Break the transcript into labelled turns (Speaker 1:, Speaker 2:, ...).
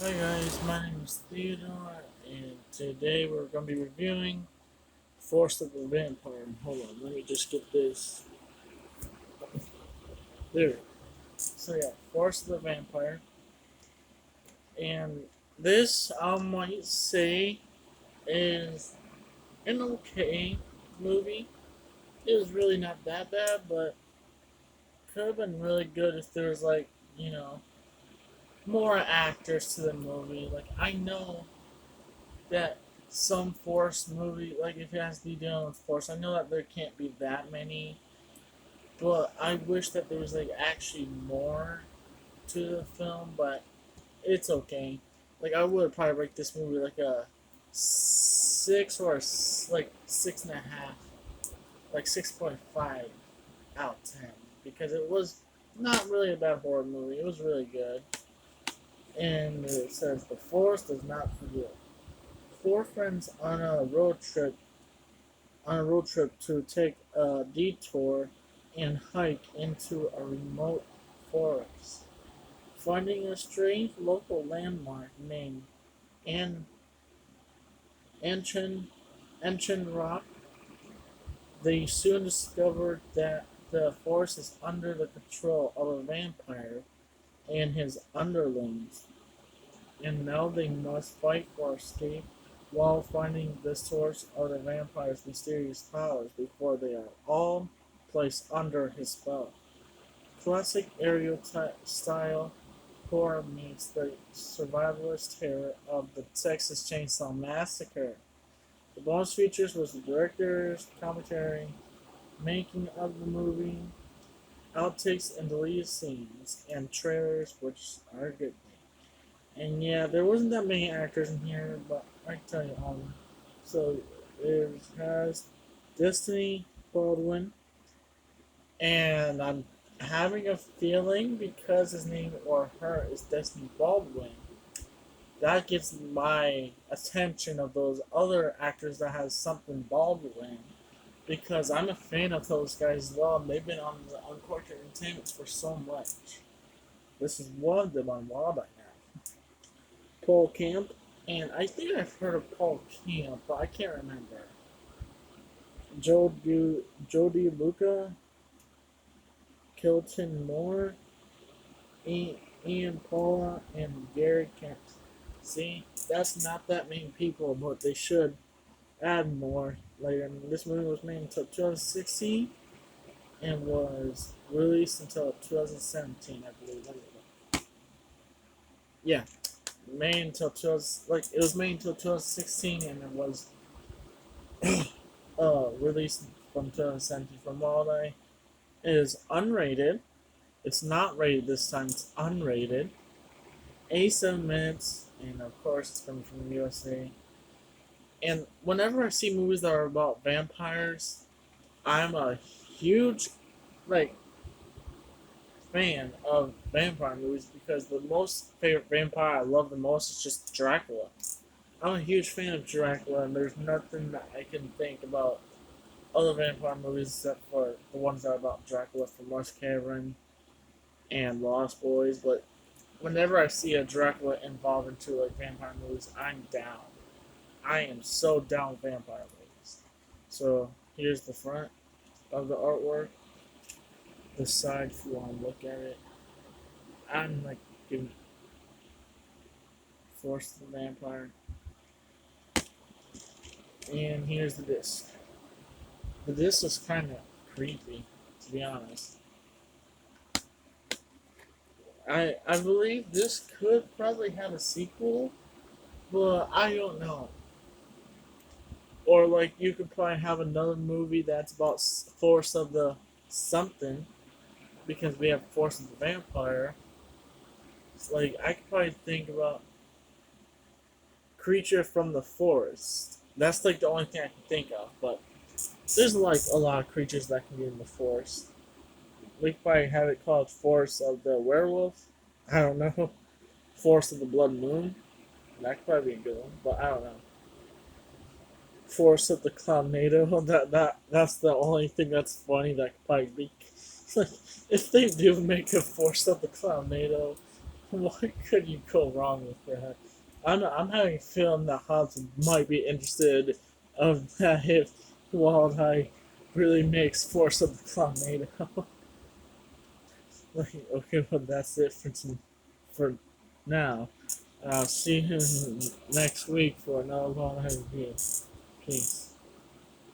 Speaker 1: Hi guys, my name is Theodore, and today we're going to be reviewing Force of the Vampire. Hold on, let me just get this. There. So yeah, Force of the Vampire, and this I might say is an okay movie. It was really not that bad, but could have been really good if there was you know more actors to the movie. Like I know that some Force movie, like if it has to be dealing with Force, I know that there can't be that many, but I wish that there was actually more to the film. But it's okay. Like I would probably rate this movie like a six or like 6.5, like 6.5 out of 10, because it was not really a bad horror movie. It was really good, and it says the Force does not forget. Four friends on a road trip to take a detour and hike into a remote forest. Finding a strange local landmark named An- Anchin, Anchin Rock, they soon discovered that the forest is under the control of a vampire and his underlings, and now they must fight for escape while finding the source of the vampire's mysterious powers before they are all placed under his spell. Classic aerial style horror meets the survivalist terror of the Texas Chainsaw Massacre. The bonus features was the director's commentary, making of the movie, outtakes and deleted scenes, and trailers, which are a good thing. And yeah, there wasn't that many actors in here, but I can tell you all. So it has Destiny Baldwin, and I'm having a feeling because his name or her is Destiny Baldwin, that gets my attention of those other actors that has something Baldwin, because I'm a fan of those guys as well, and they've been on the Uncorked Entertainment for so much. This is one of them on Wild by now. Paul Camp, and I think I've heard of Paul Camp, but I can't remember. Jody Luca, Kilton Moore, Ian Paula, and Gary Kent. See, that's not that many people, but they should add more later. This movie was made until 2016 and was released until 2017, I believe. Yeah, made until 2000, like it was made until 2016, and it was released from 2017. From what I is unrated. It's not rated this time. It's unrated. 87 minutes, and of course it's coming from the USA. And whenever I see movies that are about vampires, I'm a huge like fan of vampire movies, because the most favorite vampire I love the most is just Dracula. I'm a huge fan of Dracula, and there's nothing that I can think about other vampire movies except for the ones that are about Dracula, from West Cavern and Lost Boys. But whenever I see a Dracula involved into like vampire movies, I'm down. I am so down with vampire movies. So here's the front of the artwork. The side, if you want to look at it, I'm like giving Force the Vampire. And here's the disc. The disc is kind of creepy, to be honest. I believe this could probably have a sequel, but I don't know. Or like you could probably have another movie that's about Force of the something, because we have Force of the Vampire. It's like I could probably think about Creature from the Forest. That's like the only thing I can think of, but there's like a lot of creatures that can be in the forest. We could probably have it called Force of the Werewolf. I don't know. Force of the Blood Moon. That could probably be a good one, but I don't know. Force of the Clownado. That's the only thing that's funny that could probably be. Like, if they do make a Force of the Clownado, What could you go wrong with that? I'm having a feeling that Hobbs might be interested of that if Wildeye really makes Force of the Tornado. Like, okay, but that's it for now. I'll see you next week for another Wildeye review. Peace.